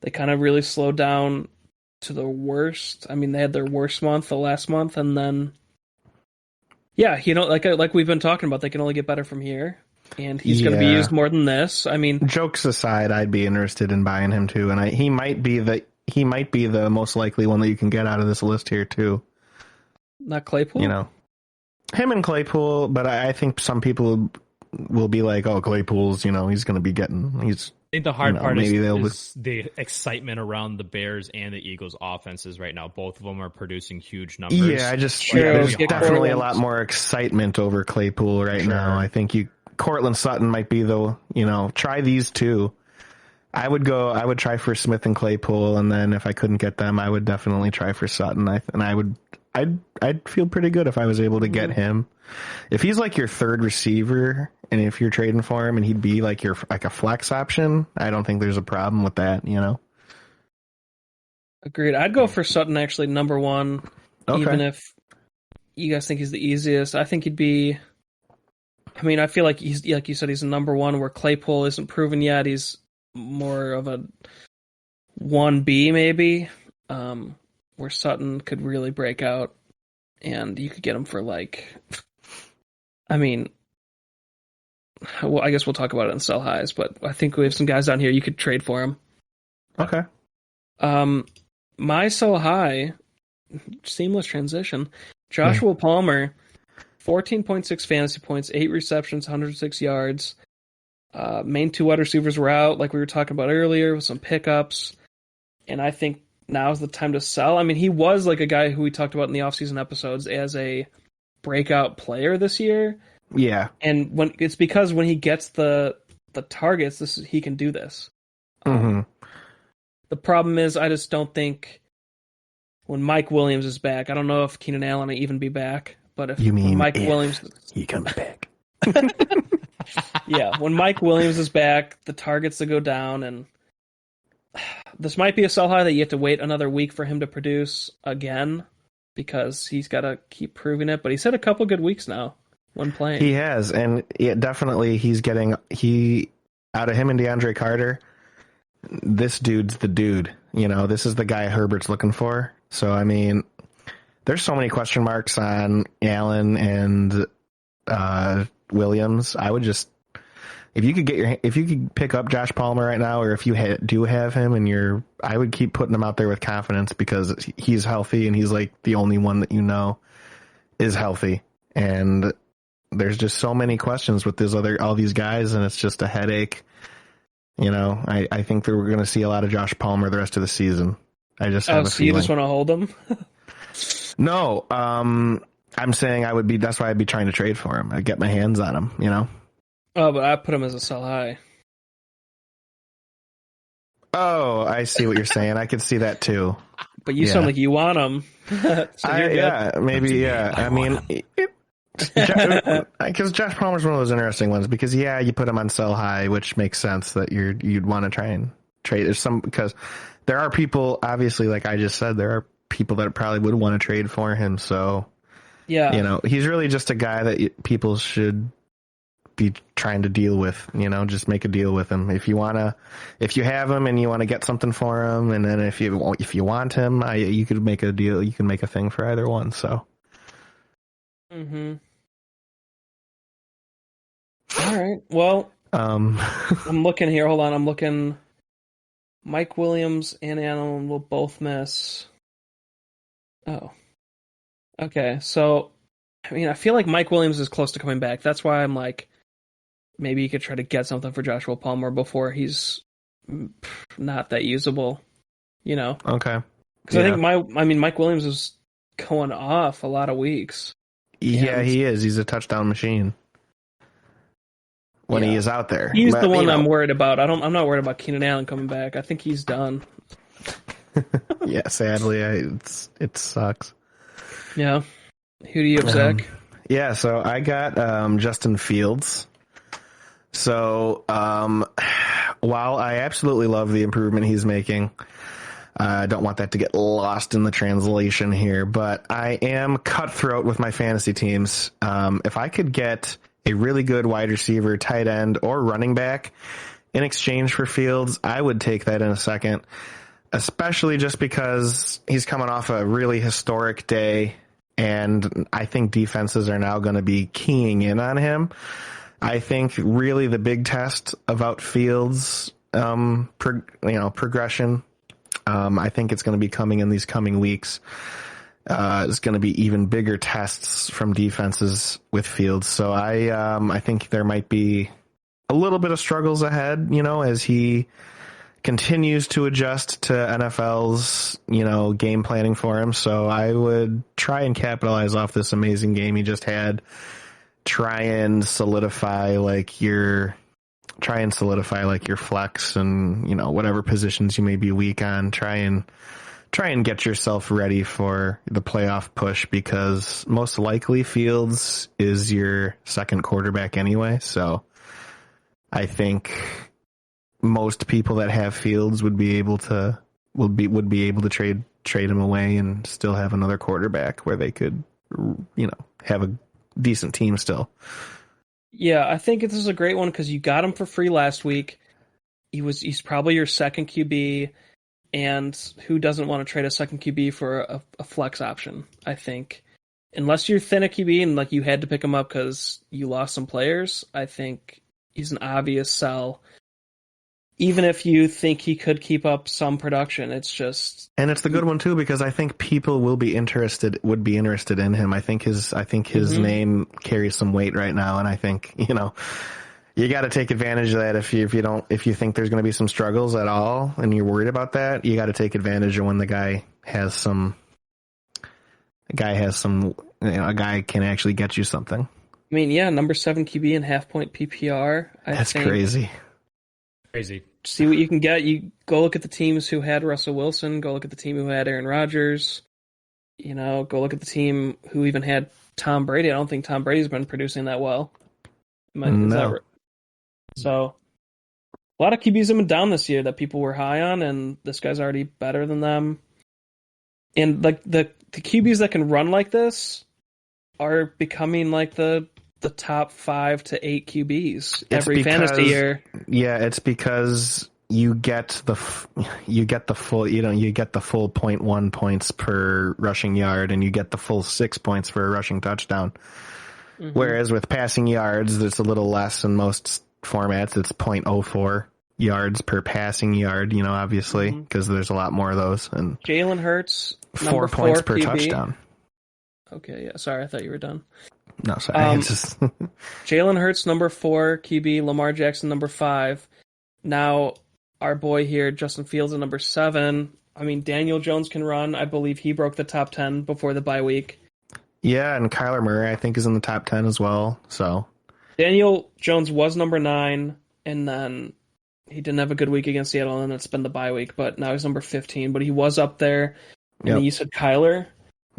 they kind of really slowed down to the worst. I mean, they had their worst month the last month, and then like we've been talking about, they can only get better from here, and he's going to be used more than this. I mean, jokes aside, I'd be interested in buying him too, and he might be the most likely one that you can get out of this list here too. Not Claypool, him and Claypool, but I think some people will be like, "Oh, Claypool's, he's going to be getting he's." I think the hard part is the excitement around the Bears and the Eagles offenses right now. Both of them are producing huge numbers. Yeah, there's definitely a lot more excitement over Claypool right now. I think Cortland Sutton might be try these two. I would try for Smith and Claypool, and then if I couldn't get them, I would definitely try for Sutton. I'd feel pretty good if I was able to get him. If he's like your third receiver, and if you're trading for him, and he'd be like a flex option, I don't think there's a problem with that. Agreed. I'd go for Sutton actually number one, even if you guys think he's the easiest. I think he'd be. I mean, I feel like he's, like you said, he's a number one where Claypool isn't proven yet. He's more of a 1B maybe. where Sutton could really break out, and you could get him for I mean, well, I guess we'll talk about it in sell highs, but I think we have some guys down here you could trade for him. Okay. My sell high, seamless transition. Joshua Palmer, 14.6 fantasy points, 8 receptions, 106 yards. Main 2 wide receivers were out, like we were talking about earlier, with some pickups. And I think now's the time to sell. I mean, he was like a guy who we talked about in the offseason episodes as a breakout player this year. Yeah. And it's because when he gets the targets, he can do this. Mm-hmm. The problem is, I just don't think when Mike Williams is back, I don't know if Keenan Allen will even be back, but if Mike Williams, he comes back. Yeah, when Mike Williams is back, the targets will go down, and this might be a sell high that you have to wait another week for him to produce again, because he's got to keep proving it. But he's had a couple good weeks now when playing. He has, and definitely he's getting out of him and DeAndre Carter. This dude's the dude. This is the guy Herbert's looking for. So I mean, there's so many question marks on Allen and Williams. I would just, if you could pick up Josh Palmer right now, or if you do have him, and I would keep putting him out there with confidence, because he's healthy and he's like the only one that is healthy. And there's just so many questions with all these guys, and it's just a headache. I think that we're going to see a lot of Josh Palmer the rest of the season. I just have a feeling. You just want to hold him? No, I'm saying that's why I'd be trying to trade for him. I'd get my hands on him, Oh, but I put him as a sell high. Oh, I see what you're saying. I could see that too. But you sound like you want him. Maybe, yeah. I mean, because Josh Palmer's one of those interesting ones, because you put him on sell high, which makes sense that you'd want to try and trade because there are people, obviously, like I just said, there are people that probably would want to trade for him. So he's really just a guy that people should be trying to deal with. Just make a deal with him if you have him and you want to get something for him, and then if you want him, you could make a deal. You can make a thing for either one. So. Mm-hmm. All right. Well, I'm looking here. Hold on. I'm looking. Mike Williams and Allen will both miss. Oh. Okay. So, I mean, I feel like Mike Williams is close to coming back. That's why I'm like, maybe you could try to get something for Joshua Palmer before he's not that usable. Okay. Because I think Mike Williams is going off a lot of weeks. Yeah, he is. He's a touchdown machine when he is out there. He's the one I'm worried about. I'm not worried about Keenan Allen coming back. I think he's done. Yeah, sadly, it sucks. Yeah. Who do you have, Zach? Yeah, so I got Justin Fields. So while I absolutely love the improvement he's making, I don't want that to get lost in the translation here, but I am cutthroat with my fantasy teams. If I could get a really good wide receiver, tight end, or running back in exchange for Fields, I would take that in a second, especially just because he's coming off a really historic day, and I think defenses are now going to be keying in on him. I think really the big test about Fields' progression, I think it's going to be coming in these coming weeks. It's going to be even bigger tests from defenses with Fields. So I think there might be a little bit of struggles ahead, as he continues to adjust to NFL's, game planning for him. So I would try and capitalize off this amazing game he just had. Try and solidify your flex and, whatever positions you may be weak on. Try and get yourself ready for the playoff push, because most likely Fields is your second quarterback anyway. So I think most people that have Fields would be able to trade him away and still have another quarterback where they could, have a decent team still. Yeah, I think this is a great one because you got him for free last week. He's probably your second QB. And who doesn't want to trade a second QB for a flex option? I think, unless you're thin at QB and like you had to pick him up because you lost some players, I think he's an obvious sell. Even if you think he could keep up some production, it's just, and it's the good one too because I think people would be interested in him. I think his name carries some weight right now, and I think you got to take advantage of that. If you think there's going to be some struggles at all, and you're worried about that, you got to take advantage of when a guy can actually get you something. I mean, yeah, number 7 QB and half point PPR. That's crazy. Crazy. See what you can get. You go look at the teams who had Russell Wilson. Go look at the team who had Aaron Rodgers. Go look at the team who even had Tom Brady. I don't think Tom Brady's been producing that well. No. So, a lot of QBs have been down this year that people were high on, and this guy's already better than them. And like the QBs that can run like this are becoming like the top 5 to 8 QBs every fantasy year. Yeah, it's because you get the full 0.1 points per rushing yard, and you get the full 6 points for a rushing touchdown. Mm-hmm. Whereas with passing yards, it's a little less in most formats. It's 0.04 yards per passing yard, obviously, because there's a lot more of those. And Jalen Hurts, 4 points per QB. Touchdown. Okay, yeah. Sorry, I thought you were done. No, sorry. Just Jalen Hurts, number 4 QB. Lamar Jackson, number 5. Now, our boy here, Justin Fields, at number 7. I mean, Daniel Jones can run. I believe he broke the top 10 before the bye week. Yeah, and Kyler Murray, I think, is in the top 10 as well. So Daniel Jones was number 9, and then he didn't have a good week against Seattle, and it's been the bye week. But now he's number 15. But he was up there. And then you said Kyler.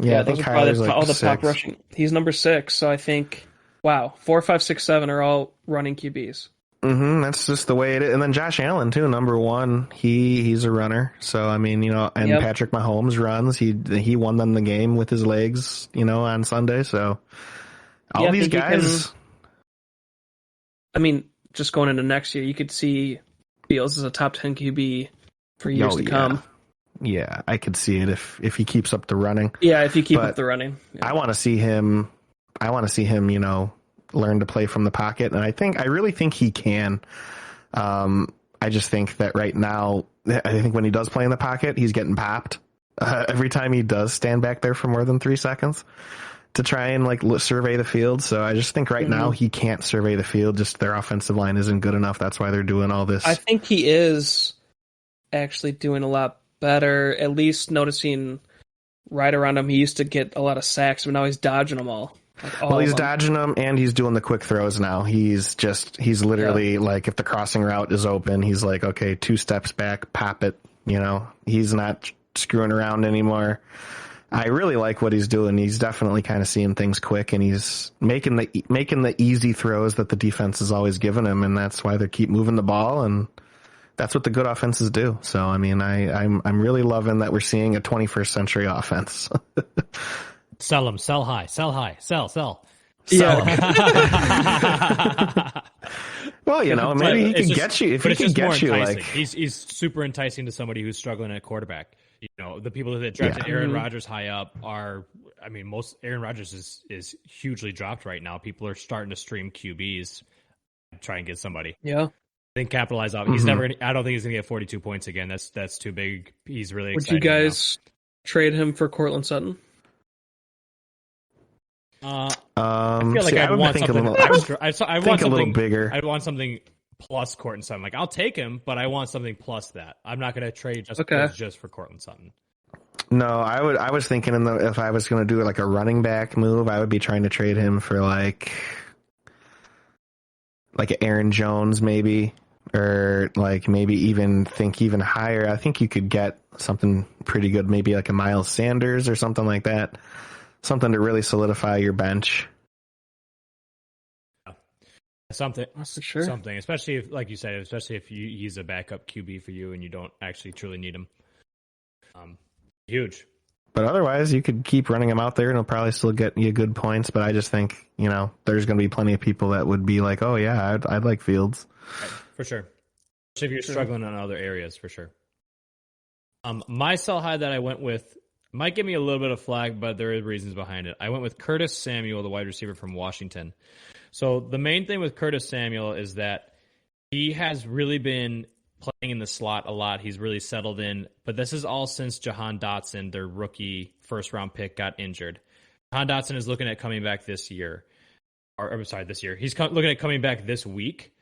Yeah, I think Kyler's all the 6. top rushing. He's number 6, so I think, wow, 4, 5, 6, 7 are all running QBs. That's just the way it is. And then Josh Allen too, number 1. He's a runner. So I mean, and Patrick Mahomes runs. He won them the game with his legs, on Sunday. So all these guys. I mean, just going into next year, you could see Fields as a top 10 QB for years to come. Yeah, I could see it if he keeps up the running. Yeah, if you keep up the running. Yeah. I want to see him, learn to play from the pocket, and I really think he can. I just think that right now, I think when he does play in the pocket, he's getting popped every time he does stand back there for more than 3 seconds to try and survey the field. So I just think right now he can't survey the field. Just their offensive line isn't good enough. That's why they're doing all this. I think he is actually doing a lot better, at least noticing right around him. He used to get a lot of sacks, but now he's dodging them all. He's dodging them, and he's doing the quick throws now. He's literally if the crossing route is open, he's like, okay, 2 steps back, pop it. He's not screwing around anymore. I really like what he's doing. He's definitely kind of seeing things quick, and he's making the easy throws that the defense has always given him, and that's why they keep moving the ball, and that's what the good offenses do. So, I mean, I'm really loving that we're seeing a 21st century offense. Sell them, sell high, sell. Yeah. Well, maybe he can get you. If he can get you, he's super enticing to somebody who's struggling at quarterback. The people that drafted Aaron Rodgers high up are, most Aaron Rodgers is hugely dropped right now. People are starting to stream QBs, try and get somebody. Yeah. I think capitalize off. He's never. I don't think he's gonna get 42 points again. That's too big. He's really. Would you guys trade him for Cortland Sutton? I feel like I'd want something extra. I want something a little bigger. I want something plus Cortland Sutton. I'll take him, but I want something plus that. I'm not going to trade just for Cortland Sutton. No, I was thinking if I was going to do a running back move, I would be trying to trade him for like an Aaron Jones maybe, or maybe even higher. I think you could get something pretty good, maybe like a Miles Sanders or something like that. Something to really solidify your bench. Something, for sure. Something, especially if, like you said, if he's a backup QB for you and you don't actually truly need him. Huge. But otherwise, you could keep running him out there and he'll probably still get you good points. But I just think, there's going to be plenty of people that would be like, oh yeah, I'd like Fields. Right, for sure. Especially if you're struggling on other areas, for sure. My sell high that I went with might give me a little bit of flag, but there are reasons behind it. I went with Curtis Samuel, the wide receiver from Washington. So the main thing with Curtis Samuel is that he has really been playing in the slot a lot. He's really settled in, but this is all since Jahan Dotson, their rookie first-round pick, got injured. Jahan Dotson is looking at coming back this year. This year. He's looking at coming back this week.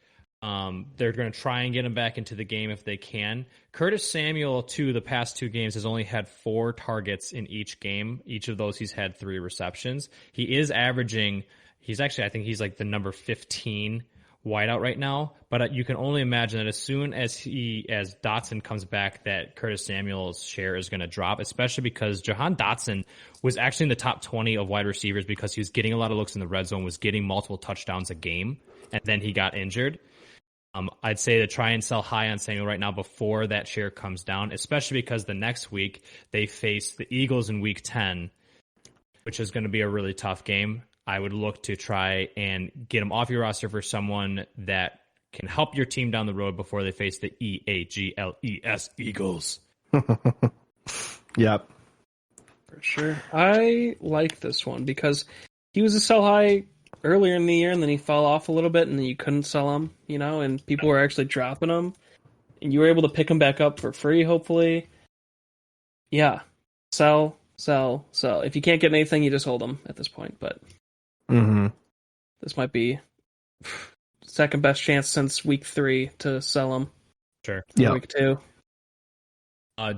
They're going to try and get him back into the game if they can. Curtis Samuel, the past 2 games, has only had 4 targets in each game. Each of those, he's had 3 receptions. He is averaging, I think he's like the number 15 wideout right now, but you can only imagine that as soon as Dotson comes back, that Curtis Samuel's share is going to drop, especially because Jahan Dotson was actually in the top 20 of wide receivers because he was getting a lot of looks in the red zone, was getting multiple touchdowns a game, and then he got injured. I'd say to try and sell high on Samuel right now before that share comes down, especially because the next week they face the Eagles in week 10, which is going to be a really tough game. I would look to try and get him off your roster for someone that can help your team down the road before they face the Eagles, Eagles. Yep. For sure. I like this one because he was a sell high earlier in the year, and then he fell off a little bit, and then you couldn't sell him, and people were actually dropping him, and you were able to pick him back up for free, hopefully. Yeah. Sell. If you can't get anything, you just hold him at this point, but this might be second best chance since week 3 to sell him. Sure. Yeah. Week 2.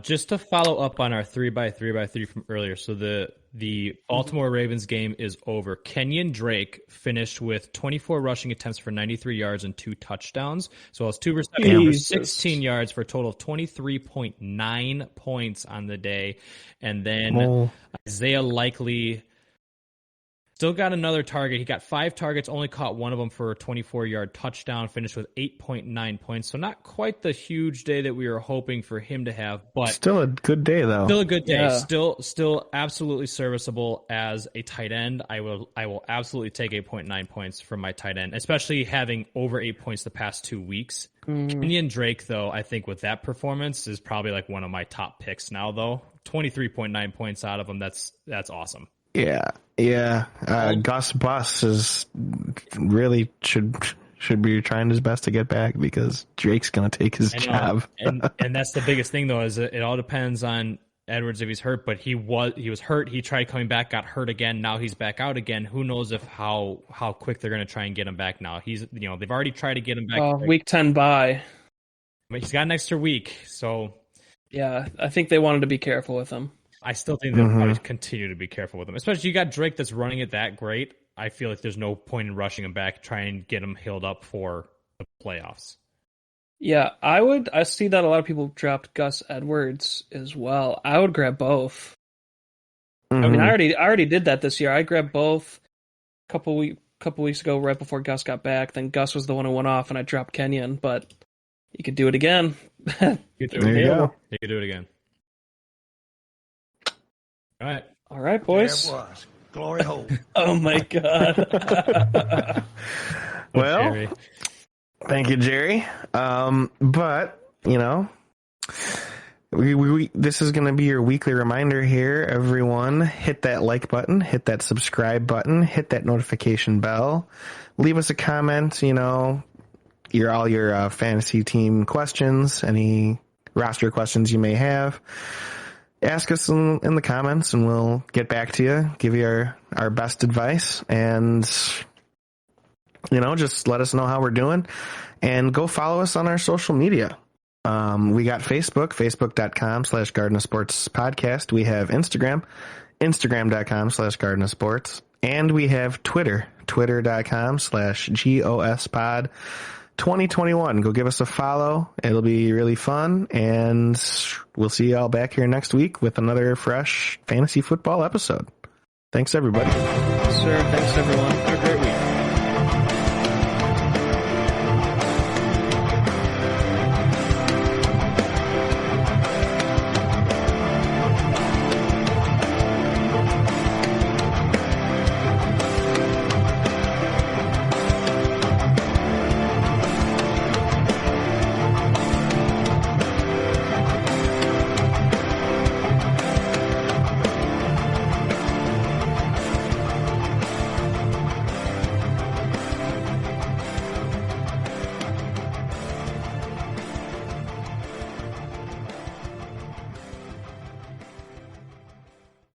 Just to follow up on our 3x3x3 from earlier, so the Baltimore Ravens game is over. Kenyon Drake finished with 24 rushing attempts for 93 yards and 2 touchdowns, so as 2 receptions for 16 yards for a total of 23.9 points on the day. And then Isaiah Likely still got another target. He got 5 targets, only caught one of them for a 24-yard touchdown, finished with 8.9 points. So not quite the huge day that we were hoping for him to have, but still a good day though. Still a good day. Yeah. Still absolutely serviceable as a tight end. I will absolutely take 8.9 points from my tight end, especially having over 8 points the past 2 weeks. Kenyon Drake, though, I think with that performance is probably like one of my top picks now, though. 23.9 points out of him. That's awesome. Yeah. Gus Bus is really should be trying his best to get back because Drake's going to take his job. and that's the biggest thing, though, is it all depends on Edwards if he's hurt. But he was hurt. He tried coming back, got hurt again. Now he's back out again. Who knows how quick they're going to try and get him back now? They've already tried to get him back. Week 10 bye. But he's got an extra week, so yeah, I think they wanted to be careful with him. I still think they'll probably continue to be careful with him. Especially you got Drake that's running it that great. I feel like there's no point in rushing him back, try and get him healed up for the playoffs. Yeah, I see that a lot of people dropped Gus Edwards as well. I would grab both. I mean, I already did that this year. I grabbed both a couple weeks ago right before Gus got back. Then Gus was the one who went off, and I dropped Kenyon, but you could do it again. There you go. You could do it again. All right, boys. There it was. Glory hole. Oh my God. Well, thank you, Jerry. But we this is going to be your weekly reminder here. Everyone, hit that like button, hit that subscribe button, hit that notification bell. Leave us a comment. All your fantasy team questions, any roster questions you may have. Ask us in the comments, and we'll get back to you, give you our best advice, and, just let us know how we're doing. And go follow us on our social media. We got Facebook, facebook.com/Garden of Sports podcast. We have Instagram, instagram.com/Garden of Sports. And we have Twitter, twitter.com/GOSpod. 2021. Go give us a follow. It'll be really fun, and we'll see y'all back here next week with another fresh fantasy football episode. Thanks, everybody. Sir, thanks everyone. Have a great